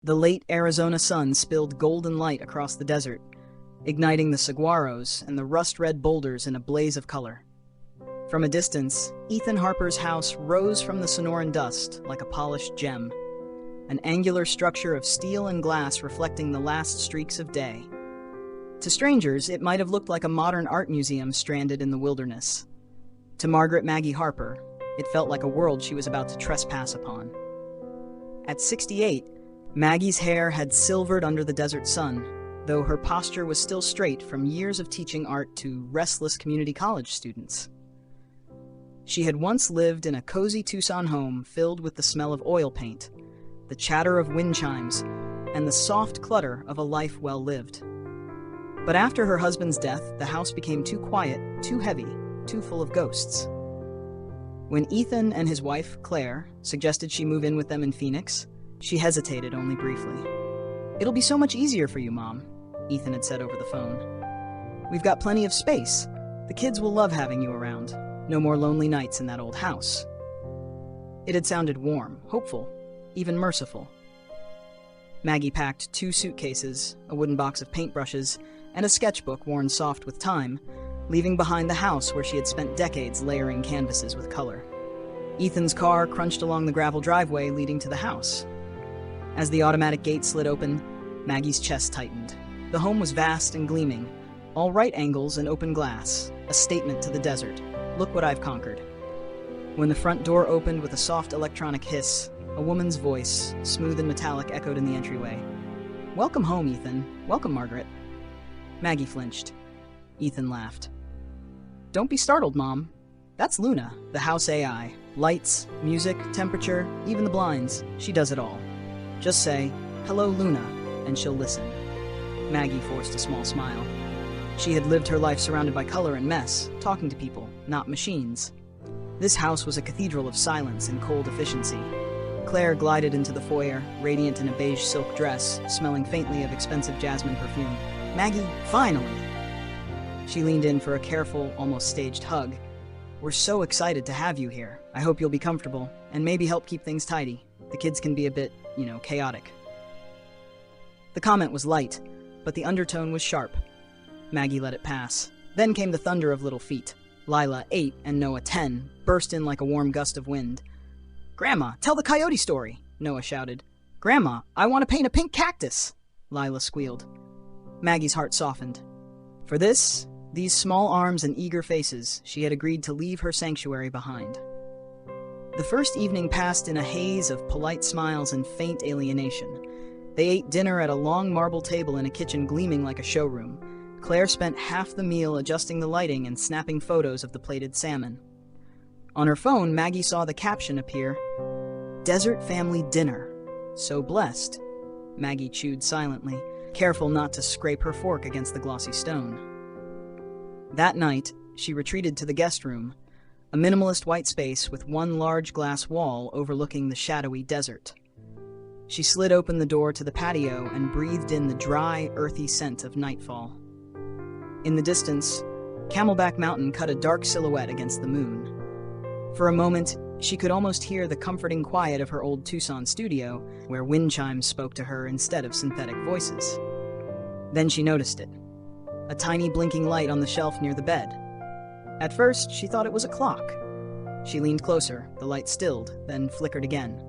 The late Arizona sun spilled golden light across the desert, igniting the saguaros and the rust-red boulders in a blaze of color. From a distance, Ethan Harper's house rose from the Sonoran dust like a polished gem, an angular structure of steel and glass reflecting the last streaks of day. To strangers, it might have looked like a modern art museum stranded in the wilderness. To Margaret Maggie Harper, it felt like a world she was about to trespass upon. At 68, Maggie's hair had silvered under the desert sun, though her posture was still straight from years of teaching art to restless community college students. She had once lived in a cozy Tucson home filled with the smell of oil paint, the chatter of wind chimes, and the soft clutter of a life well lived. But after her husband's death, the house became too quiet, too heavy, too full of ghosts. When Ethan and his wife, Claire, suggested she move in with them in Phoenix, she hesitated only briefly. "It'll be so much easier for you, Mom," Ethan had said over the phone. "We've got plenty of space. The kids will love having you around. No more lonely nights in that old house." It had sounded warm, hopeful, even merciful. Maggie packed 2 suitcases, a wooden box of paintbrushes, and a sketchbook worn soft with time, leaving behind the house where she had spent decades layering canvases with color. Ethan's car crunched along the gravel driveway leading to the house. As the automatic gate slid open, Maggie's chest tightened. The home was vast and gleaming, all right angles and open glass, a statement to the desert. "Look what I've conquered." When the front door opened with a soft electronic hiss, a woman's voice, smooth and metallic, echoed in the entryway. "Welcome home, Ethan. Welcome, Margaret." Maggie flinched. Ethan laughed. "Don't be startled, Mom. That's Luna, the house AI. Lights, music, temperature, even the blinds. She does it all. Just say, 'Hello, Luna,' and she'll listen." Maggie forced a small smile. She had lived her life surrounded by color and mess, talking to people, not machines. This house was a cathedral of silence and cold efficiency. Claire glided into the foyer, radiant in a beige silk dress, smelling faintly of expensive jasmine perfume. "Maggie, finally!" She leaned in for a careful, almost staged hug. "We're so excited to have you here. I hope you'll be comfortable, and maybe help keep things tidy. The kids can be a bit, chaotic." The comment was light, but the undertone was sharp. Maggie let it pass. Then came the thunder of little feet. Lila, 8, and Noah, 10, burst in like a warm gust of wind. "Grandma, tell the coyote story," Noah shouted. "Grandma, I want to paint a pink cactus," Lila squealed. Maggie's heart softened. For these small arms and eager faces, she had agreed to leave her sanctuary behind. The first evening passed in a haze of polite smiles and faint alienation. They ate dinner at a long marble table in a kitchen gleaming like a showroom. Claire spent half the meal adjusting the lighting and snapping photos of the plated salmon. On her phone, Maggie saw the caption appear, "Desert Family Dinner. So blessed." Maggie chewed silently, careful not to scrape her fork against the glossy stone. That night, she retreated to the guest room, a minimalist white space with one large glass wall overlooking the shadowy desert. She slid open the door to the patio and breathed in the dry, earthy scent of nightfall. In the distance, Camelback Mountain cut a dark silhouette against the moon. For a moment, she could almost hear the comforting quiet of her old Tucson studio, where wind chimes spoke to her instead of synthetic voices. Then she noticed it. A tiny blinking light on the shelf near the bed. At first, she thought it was a clock. She leaned closer, the light stilled, then flickered again.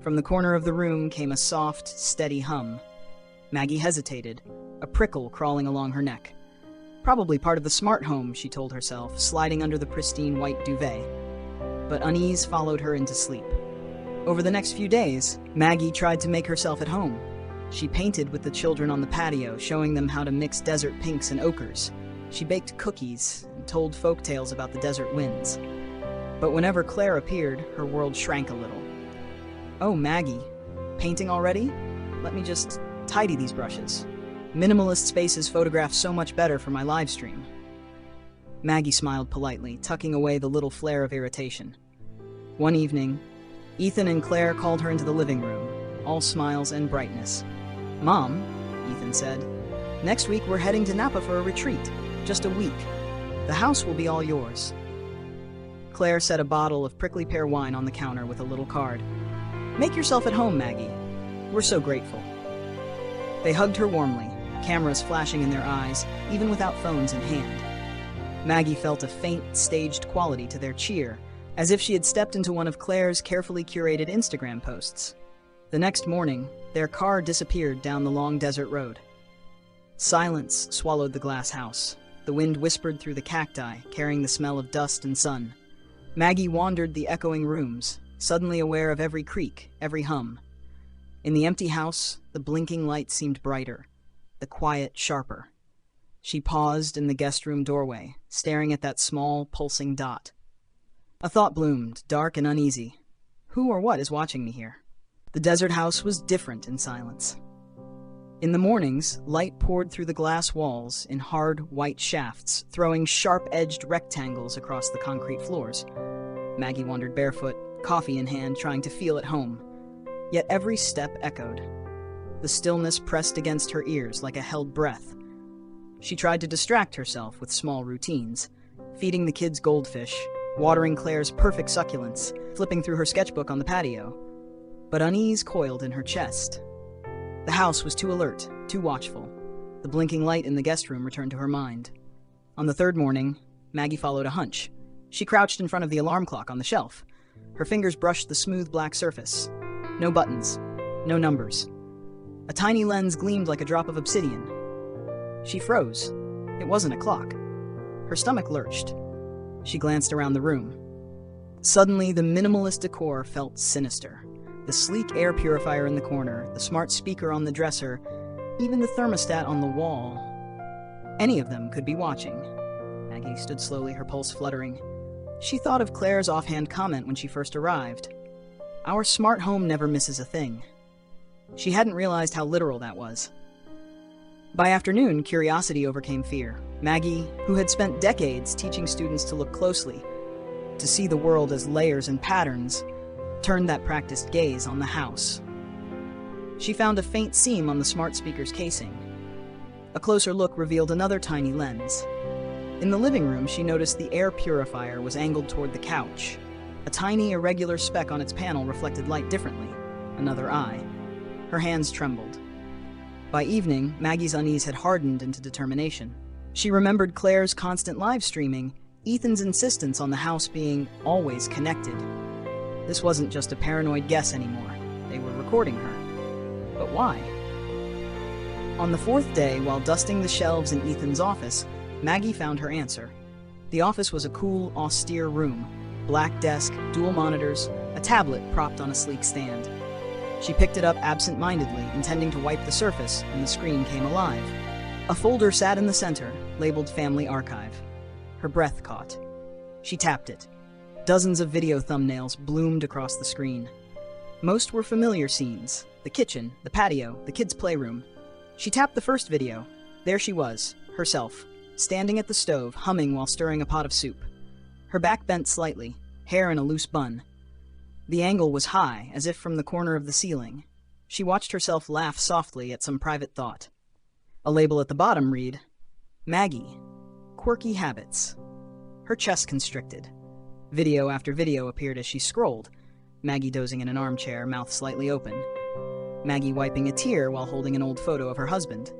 From the corner of the room came a soft, steady hum. Maggie hesitated, a prickle crawling along her neck. Probably part of the smart home, she told herself, sliding under the pristine white duvet. But unease followed her into sleep. Over the next few days, Maggie tried to make herself at home. She painted with the children on the patio, showing them how to mix desert pinks and ochres. She baked cookies and told folk tales about the desert winds. But whenever Claire appeared, her world shrank a little. "Oh, Maggie, painting already? Let me just tidy these brushes. Minimalist spaces photograph so much better for my live stream." Maggie smiled politely, tucking away the little flare of irritation. One evening, Ethan and Claire called her into the living room, all smiles and brightness. "Mom," Ethan said, "next week we're heading to Napa for a retreat. Just a week. The house will be all yours." Claire set a bottle of prickly pear wine on the counter with a little card. "Make yourself at home, Maggie." We're so grateful." They hugged her warmly, cameras flashing in their eyes, even without phones in hand. Maggie felt a faint, staged quality to their cheer, as if she had stepped into one of Claire's carefully curated Instagram posts. The next morning, their car disappeared down the long desert road. Silence swallowed the glass house. The wind whispered through the cacti, carrying the smell of dust and sun. Maggie wandered the echoing rooms, suddenly aware of every creak, every hum. In the empty house, the blinking light seemed brighter, the quiet sharper. She paused in the guest room doorway, staring at that small, pulsing dot. A thought bloomed, dark and uneasy. Who or what is watching me here? The desert house was different in silence. In the mornings, light poured through the glass walls in hard, white shafts, throwing sharp-edged rectangles across the concrete floors. Maggie wandered barefoot, coffee in hand, trying to feel at home. Yet every step echoed. The stillness pressed against her ears like a held breath. She tried to distract herself with small routines, feeding the kids goldfish, watering Claire's perfect succulents, flipping through her sketchbook on the patio. But unease coiled in her chest. The house was too alert, too watchful. The blinking light in the guest room returned to her mind. On the third morning, Maggie followed a hunch. She crouched in front of the alarm clock on the shelf. Her fingers brushed the smooth black surface. No buttons, no numbers. A tiny lens gleamed like a drop of obsidian. She froze. It wasn't a clock. Her stomach lurched. She glanced around the room. Suddenly, the minimalist decor felt sinister. The sleek air purifier in the corner, the smart speaker on the dresser, even the thermostat on the wall. Any of them could be watching. Maggie stood slowly, her pulse fluttering. She thought of Claire's offhand comment when she first arrived. "Our smart home never misses a thing." She hadn't realized how literal that was. By afternoon, curiosity overcame fear. Maggie, who had spent decades teaching students to look closely, to see the world as layers and patterns, turned that practiced gaze on the house. She found a faint seam on the smart speaker's casing. A closer look revealed another tiny lens. In the living room, she noticed the air purifier was angled toward the couch. A tiny, irregular speck on its panel reflected light differently. Another eye. Her hands trembled. By evening, Maggie's unease had hardened into determination. She remembered Claire's constant live streaming, Ethan's insistence on the house being always connected. This wasn't just a paranoid guess anymore. They were recording her. But why? On the fourth day, while dusting the shelves in Ethan's office, Maggie found her answer. The office was a cool, austere room. Black desk, dual monitors, a tablet propped on a sleek stand. She picked it up absent-mindedly, intending to wipe the surface, and the screen came alive. A folder sat in the center, labeled Family Archive. Her breath caught. She tapped it. Dozens of video thumbnails bloomed across the screen. Most were familiar scenes: the kitchen, the patio, the kids' playroom. She tapped the first video. There she was, herself, standing at the stove, humming while stirring a pot of soup. Her back bent slightly, hair in a loose bun. The angle was high, as if from the corner of the ceiling. She watched herself laugh softly at some private thought. A label at the bottom read, "Maggie, Quirky Habits." Her chest constricted. Video after video appeared as she scrolled. Maggie dozing in an armchair, mouth slightly open. Maggie wiping a tear while holding an old photo of her husband.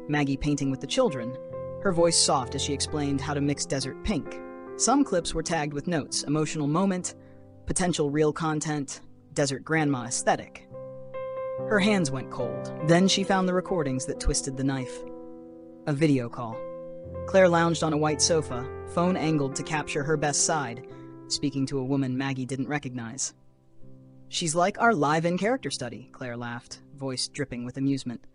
Maggie painting with the children, her voice soft as she explained how to mix desert pink. Some clips were tagged with notes: emotional moment, potential reel content, desert grandma aesthetic. Her hands went cold. Then she found the recordings that twisted the knife. A video call. Claire lounged on a white sofa, phone angled to capture her best side, speaking to a woman Maggie didn't recognize. "She's like our live-in character study," Claire laughed, voice dripping with amusement.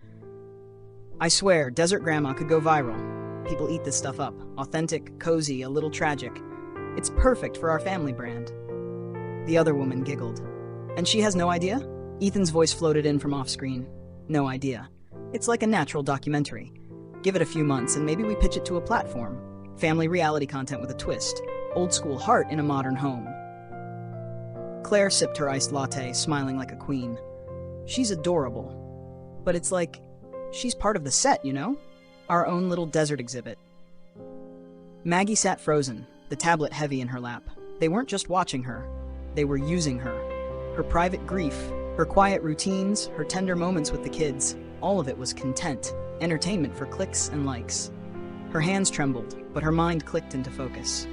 "I swear, Desert Grandma could go viral. People eat this stuff up. Authentic, cozy, a little tragic. It's perfect for our family brand." The other woman giggled. "And she has no idea?" Ethan's voice floated in from off-screen. "No idea. It's like a natural documentary. Give it a few months and maybe we pitch it to a platform. Family reality content with a twist. Old-school heart in a modern home." Claire sipped her iced latte, smiling like a queen. "She's adorable. But it's like, she's part of the set, you know? Our own little desert exhibit." Maggie sat frozen, the tablet heavy in her lap. They weren't just watching her. They were using her. Her private grief, Her quiet routines, her tender moments with the kids, all of it was content, entertainment for clicks and likes. Her hands trembled, but her mind clicked into focus.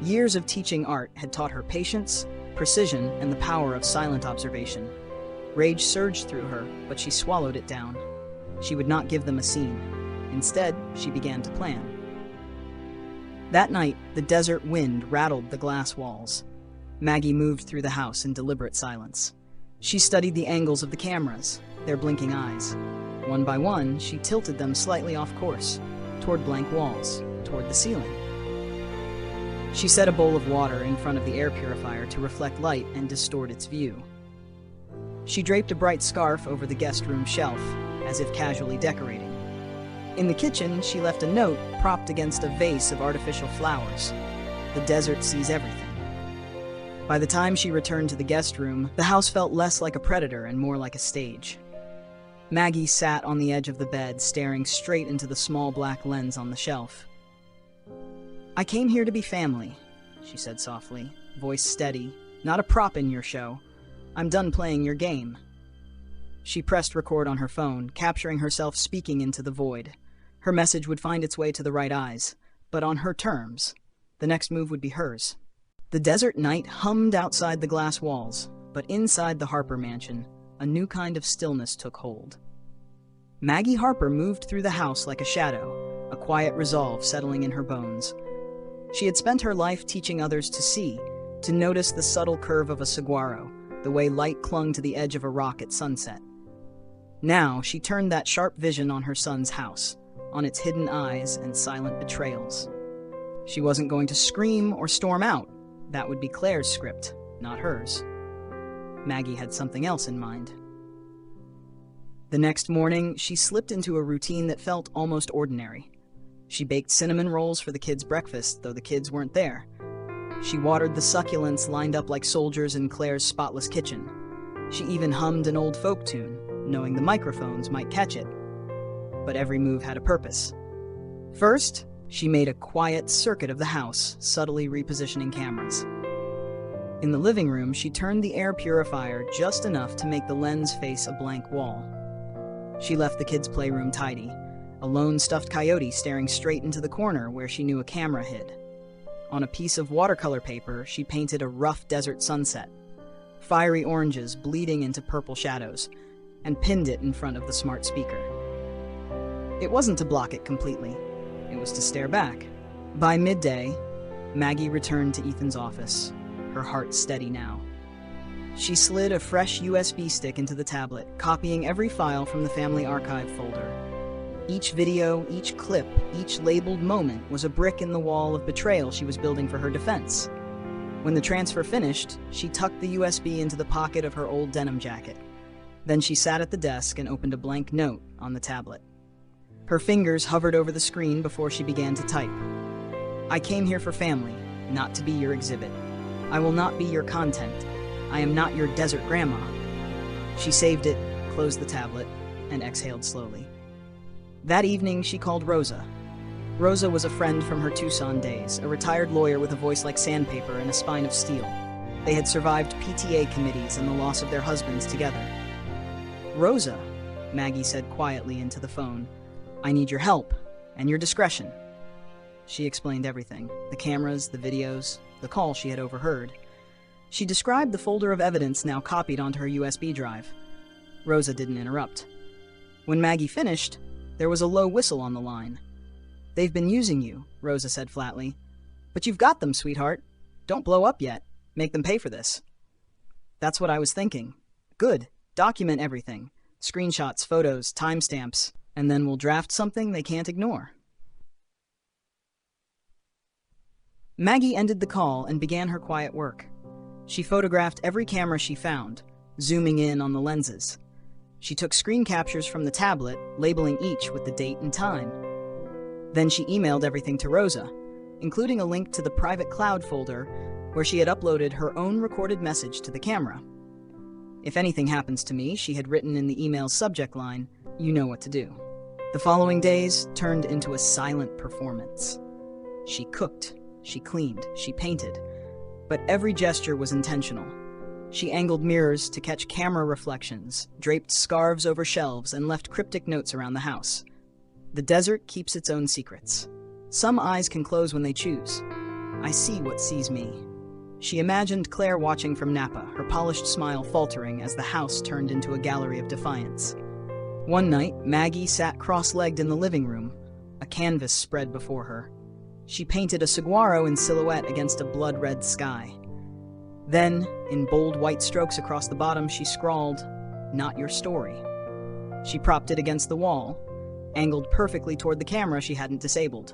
Years of teaching art had taught her patience, precision, and the power of silent observation. Rage surged through her, but she swallowed it down. She would not give them a scene. Instead, she began to plan. That night, the desert wind rattled the glass walls. Maggie moved through the house in deliberate silence. She studied the angles of the cameras, their blinking eyes. One by one, she tilted them slightly off course, toward blank walls, toward the ceiling. She set a bowl of water in front of the air purifier to reflect light and distort its view. She draped a bright scarf over the guest room shelf, as if casually decorating. In the kitchen, she left a note propped against a vase of artificial flowers. The desert sees everything. By the time she returned to the guest room, the house felt less like a predator and more like a stage. Maggie sat on the edge of the bed, staring straight into the small black lens on the shelf. "I came here to be family," she said softly, voice steady. "Not a prop in your show. I'm done playing your game." She pressed record on her phone, capturing herself speaking into the void. Her message would find its way to the right eyes, but on her terms. The next move would be hers. The desert night hummed outside the glass walls, but inside the Harper mansion, a new kind of stillness took hold. Maggie Harper moved through the house like a shadow, a quiet resolve settling in her bones. She had spent her life teaching others to see, to notice the subtle curve of a saguaro, the way light clung to the edge of a rock at sunset. Now she turned that sharp vision on her son's house, on its hidden eyes and silent betrayals. She wasn't going to scream or storm out. That would be Claire's script, not hers. Maggie had something else in mind. The next morning, she slipped into a routine that felt almost ordinary. She baked cinnamon rolls for the kids' breakfast, though the kids weren't there. She watered the succulents lined up like soldiers in Claire's spotless kitchen. She even hummed an old folk tune, knowing the microphones might catch it. But every move had a purpose. First, she made a quiet circuit of the house, subtly repositioning cameras. In the living room, she turned the air purifier just enough to make the lens face a blank wall. She left the kids' playroom tidy, a lone stuffed coyote staring straight into the corner where she knew a camera hid. On a piece of watercolor paper, she painted a rough desert sunset, fiery oranges bleeding into purple shadows, and pinned it in front of the smart speaker. It wasn't to block it completely. It was to stare back. By midday, Maggie returned to Ethan's office, her heart steady now. She slid a fresh USB stick into the tablet, copying every file from the family archive folder. Each video, each clip, each labeled moment was a brick in the wall of betrayal she was building for her defense. When the transfer finished, she tucked the USB into the pocket of her old denim jacket. Then she sat at the desk and opened a blank note on the tablet. Her fingers hovered over the screen before she began to type. "I came here for family, not to be your exhibit. I will not be your content. I am not your desert grandma." She saved it, closed the tablet, and exhaled slowly. That evening, she called Rosa. Rosa was a friend from her Tucson days, a retired lawyer with a voice like sandpaper and a spine of steel. They had survived PTA committees and the loss of their husbands together. "Rosa," Maggie said quietly into the phone, "I need your help, and your discretion." She explained everything, the cameras, the videos, the call she had overheard. She described the folder of evidence now copied onto her USB drive. Rosa didn't interrupt. When Maggie finished, there was a low whistle on the line. "They've been using you," Rosa said flatly. "But you've got them, sweetheart. Don't blow up yet. Make them pay for this." "That's what I was thinking." "Good. Document everything. Screenshots, photos, timestamps, and then we'll draft something they can't ignore." Maggie ended the call and began her quiet work. She photographed every camera she found, zooming in on the lenses. She took screen captures from the tablet, labeling each with the date and time. Then she emailed everything to Rosa, including a link to the private cloud folder where she had uploaded her own recorded message to the camera. "If anything happens to me," she had written in the email's subject line, "you know what to do." The following days turned into a silent performance. She cooked, she cleaned, she painted, but every gesture was intentional. She angled mirrors to catch camera reflections, draped scarves over shelves, and left cryptic notes around the house. The desert keeps its own secrets. Some eyes can close when they choose. I see what sees me. She imagined Claire watching from Napa, her polished smile faltering as the house turned into a gallery of defiance. One night, Maggie sat cross-legged in the living room, a canvas spread before her. She painted a saguaro in silhouette against a blood-red sky. Then, in bold white strokes across the bottom, she scrawled, "Not your story." She propped it against the wall, angled perfectly toward the camera she hadn't disabled.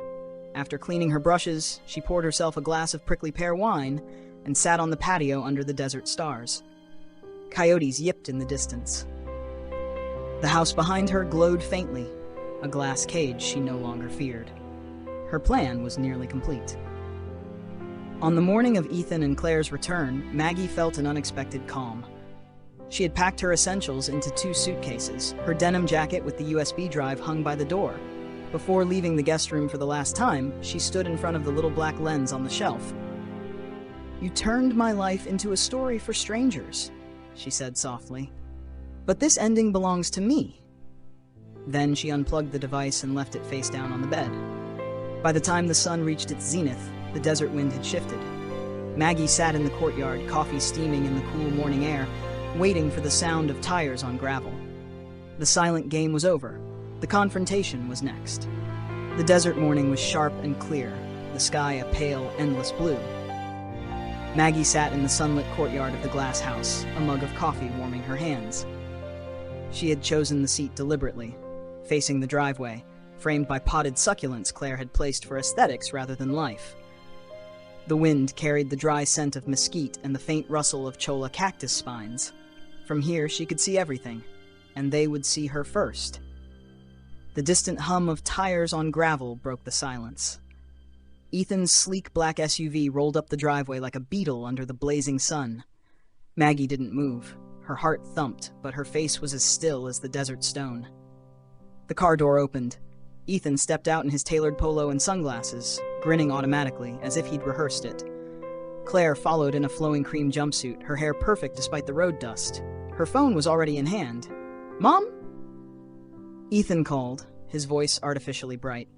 After cleaning her brushes, she poured herself a glass of prickly pear wine and sat on the patio under the desert stars. Coyotes yipped in the distance. The house behind her glowed faintly, a glass cage she no longer feared. Her plan was nearly complete. On the morning of Ethan and Claire's return, Maggie felt an unexpected calm. She had packed her essentials into 2 suitcases, her denim jacket with the USB drive hung by the door. Before leaving the guest room for the last time, she stood in front of the little black lens on the shelf. "You turned my life into a story for strangers," she said softly. "But this ending belongs to me." Then she unplugged the device and left it face down on the bed. By the time the sun reached its zenith, the desert wind had shifted. Maggie sat in the courtyard, coffee steaming in the cool morning air, waiting for the sound of tires on gravel. The silent game was over. The confrontation was next. The desert morning was sharp and clear, the sky a pale, endless blue. Maggie sat in the sunlit courtyard of the glass house, a mug of coffee warming her hands. She had chosen the seat deliberately, facing the driveway, framed by potted succulents Claire had placed for aesthetics rather than life. The wind carried the dry scent of mesquite and the faint rustle of cholla cactus spines. From here she could see everything, and they would see her first. The distant hum of tires on gravel broke the silence. Ethan's sleek black SUV rolled up the driveway like a beetle under the blazing sun. Maggie didn't move. Her heart thumped, but her face was as still as the desert stone. The car door opened. Ethan stepped out in his tailored polo and sunglasses, grinning automatically, as if he'd rehearsed it. Claire followed in a flowing cream jumpsuit, her hair perfect despite the road dust. Her phone was already in hand. "Mom?" Ethan called, his voice artificially bright.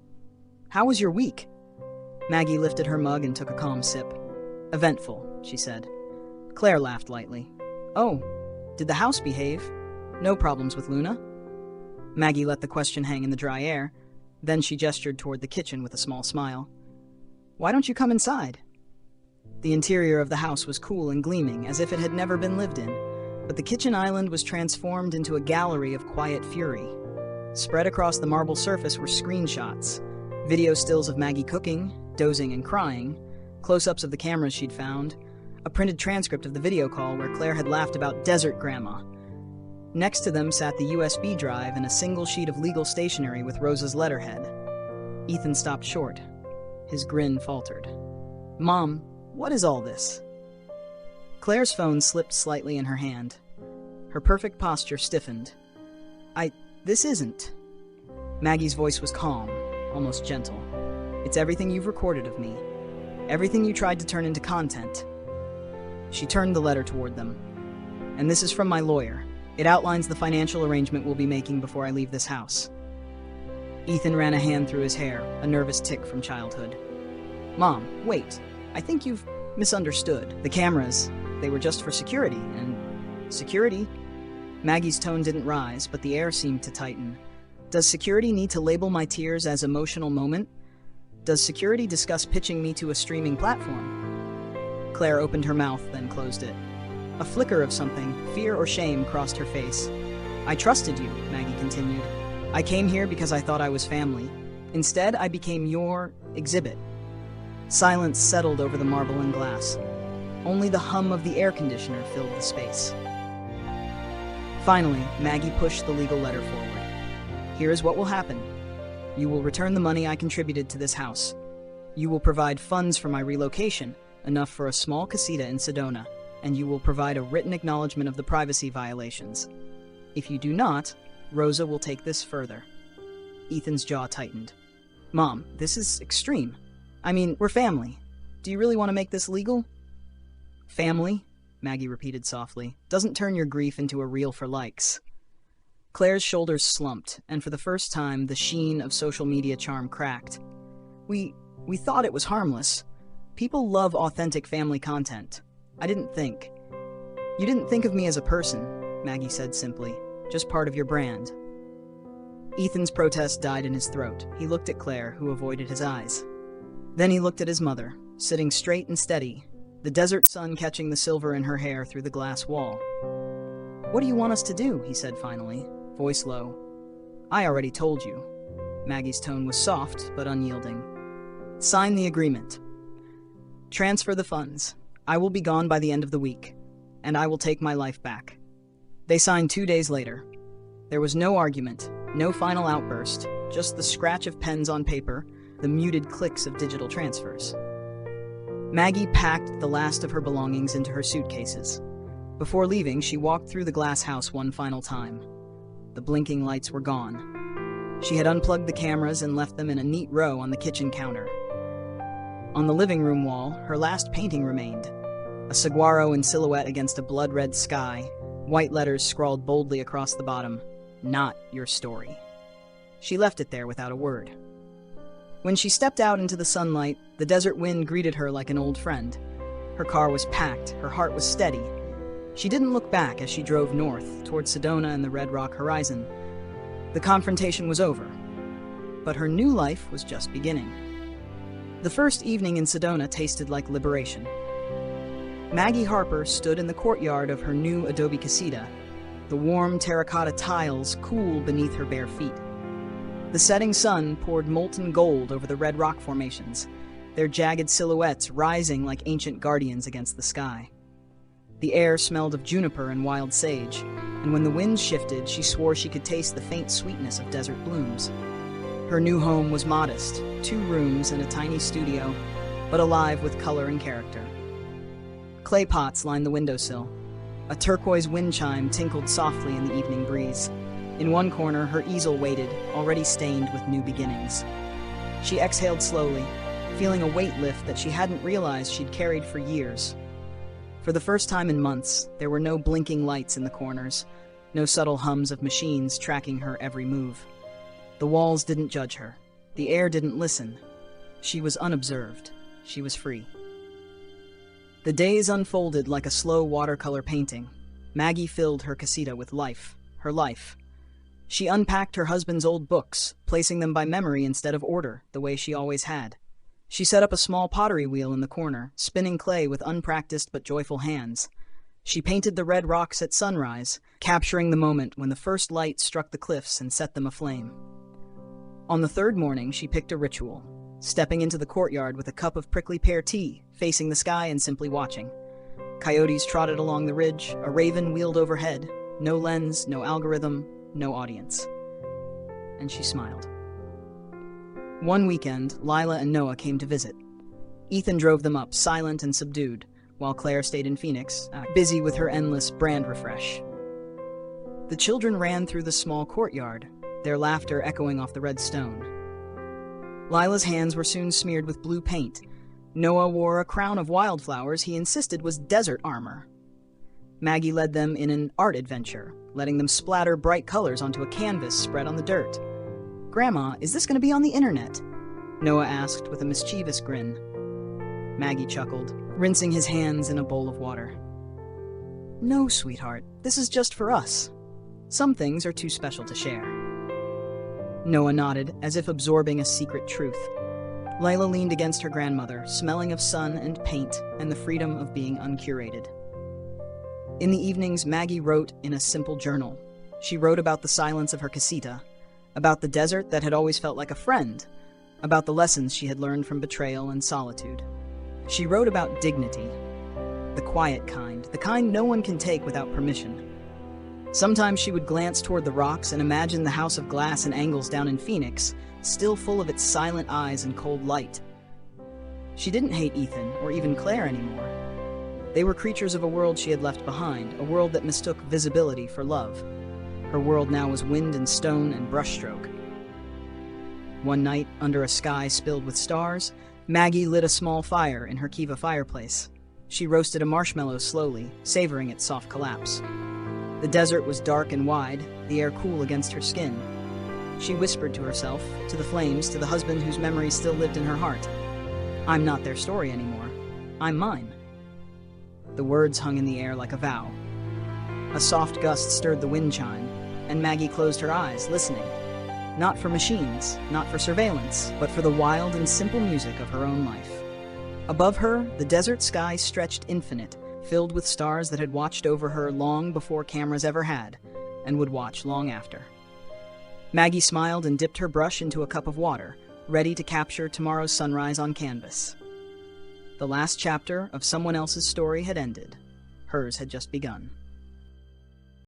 "How was your week?" Maggie lifted her mug and took a calm sip. "Eventful," she said. Claire laughed lightly. "Oh, did the house behave? No problems with Luna?" Maggie let the question hang in the dry air. Then she gestured toward the kitchen with a small smile. "Why don't you come inside?" The interior of the house was cool and gleaming, as if it had never been lived in, but the kitchen island was transformed into a gallery of quiet fury. Spread across the marble surface were screenshots, video stills of Maggie cooking, dozing and crying, close-ups of the cameras she'd found, a printed transcript of the video call where Claire had laughed about desert grandma. Next to them sat the USB drive and a single sheet of legal stationery with Rosa's letterhead. Ethan stopped short. His grin faltered. "Mom, what is all this?" Claire's phone slipped slightly in her hand. Her perfect posture stiffened. This isn't." Maggie's voice was calm, almost gentle. "It's everything you've recorded of me. Everything you tried to turn into content." She turned the letter toward them. "And this is from my lawyer. It outlines the financial arrangement we'll be making before I leave this house." Ethan ran a hand through his hair, a nervous tic from childhood. "Mom, wait. I think you've misunderstood. The cameras, they were just for security, and security?" Maggie's tone didn't rise, but the air seemed to tighten. "Does security need to label my tears as emotional moment? Does security discuss pitching me to a streaming platform?" Claire opened her mouth, then closed it. A flicker of something, fear or shame, crossed her face. "I trusted you," Maggie continued. "I came here because I thought I was family. Instead, I became your exhibit." Silence settled over the marble and glass. Only the hum of the air conditioner filled the space. Finally, Maggie pushed the legal letter forward. "Here is what will happen. You will return the money I contributed to this house. You will provide funds for my relocation, enough for a small casita in Sedona, and you will provide a written acknowledgement of the privacy violations. If you do not, Rosa will take this further." Ethan's jaw tightened. "Mom, this is extreme. I mean, we're family. Do you really want to make this legal?" "Family? Maggie repeated softly. Doesn't turn your grief into a reel for likes. Claire's shoulders slumped, and for the first time, the sheen of social media charm cracked. We thought it was harmless. People love authentic family content. I didn't think. You didn't think of me as a person, Maggie said simply. Just part of your brand. Ethan's protest died in his throat. He looked at Claire, who avoided his eyes. Then he looked at his mother, sitting straight and steady, the desert sun catching the silver in her hair through the glass wall. What do you want us to do? He said finally, voice low. I already told you. Maggie's tone was soft, but unyielding. Sign the agreement. Transfer the funds. I will be gone by the end of the week, and I will take my life back. They signed 2 days later. There was no argument, no final outburst, just the scratch of pens on paper, the muted clicks of digital transfers. Maggie packed the last of her belongings into her suitcases. Before leaving, she walked through the glass house one final time. The blinking lights were gone. She had unplugged the cameras and left them in a neat row on the kitchen counter. On the living room wall, her last painting remained. A saguaro in silhouette against a blood-red sky, white letters scrawled boldly across the bottom, "Not your story." She left it there without a word. When she stepped out into the sunlight, the desert wind greeted her like an old friend. Her car was packed, her heart was steady. She didn't look back as she drove north, toward Sedona and the Red Rock horizon. The confrontation was over, but her new life was just beginning. The first evening in Sedona tasted like liberation. Maggie Harper stood in the courtyard of her new adobe casita, the warm terracotta tiles cool beneath her bare feet. The setting sun poured molten gold over the red rock formations, their jagged silhouettes rising like ancient guardians against the sky. The air smelled of juniper and wild sage, and when the winds shifted, she swore she could taste the faint sweetness of desert blooms. Her new home was modest, 2 rooms and a tiny studio, but alive with color and character. Clay pots lined the windowsill. A turquoise wind chime tinkled softly in the evening breeze. In one corner, her easel waited, already stained with new beginnings. She exhaled slowly, feeling a weight lift that she hadn't realized she'd carried for years. For the first time in months, there were no blinking lights in the corners, no subtle hums of machines tracking her every move. The walls didn't judge her. The air didn't listen. She was unobserved. She was free. The days unfolded like a slow watercolor painting. Maggie filled her casita with life, her life. She unpacked her husband's old books, placing them by memory instead of order, the way she always had. She set up a small pottery wheel in the corner, spinning clay with unpracticed but joyful hands. She painted the red rocks at sunrise, capturing the moment when the first light struck the cliffs and set them aflame. On the 3rd morning, she picked a ritual, stepping into the courtyard with a cup of prickly pear tea, facing the sky and simply watching. Coyotes trotted along the ridge, a raven wheeled overhead. No lens, no algorithm, no audience. And she smiled. One weekend, Lila and Noah came to visit. Ethan drove them up, silent and subdued, while Claire stayed in Phoenix, busy with her endless brand refresh. The children ran through the small courtyard, their laughter echoing off the red stone. Lila's hands were soon smeared with blue paint. Noah wore a crown of wildflowers he insisted was desert armor. Maggie led them in an art adventure, letting them splatter bright colors onto a canvas spread on the dirt. "Grandma, is this going to be on the internet?" Noah asked with a mischievous grin. Maggie chuckled, rinsing his hands in a bowl of water. "No, sweetheart, this is just for us. Some things are too special to share." Noah nodded, as if absorbing a secret truth. Lila leaned against her grandmother, smelling of sun and paint and the freedom of being uncurated. In the evenings, Maggie wrote in a simple journal. She wrote about the silence of her casita, about the desert that had always felt like a friend, about the lessons she had learned from betrayal and solitude. She wrote about dignity, the quiet kind, the kind no one can take without permission. Sometimes she would glance toward the rocks and imagine the house of glass and angles down in Phoenix, still full of its silent eyes and cold light. She didn't hate Ethan or even Claire anymore. They were creatures of a world she had left behind, a world that mistook visibility for love. Her world now was wind and stone and brushstroke. One night, under a sky spilled with stars, Maggie lit a small fire in her Kiva fireplace. She roasted a marshmallow slowly, savoring its soft collapse. The desert was dark and wide, the air cool against her skin. She whispered to herself, to the flames, to the husband whose memory still lived in her heart. I'm not their story anymore. I'm mine. The words hung in the air like a vow. A soft gust stirred the wind chime, and Maggie closed her eyes, listening. Not for machines, not for surveillance, but for the wild and simple music of her own life. Above her, the desert sky stretched infinite, filled with stars that had watched over her long before cameras ever had, and would watch long after. Maggie smiled and dipped her brush into a cup of water, ready to capture tomorrow's sunrise on canvas. The last chapter of someone else's story had ended. Hers had just begun.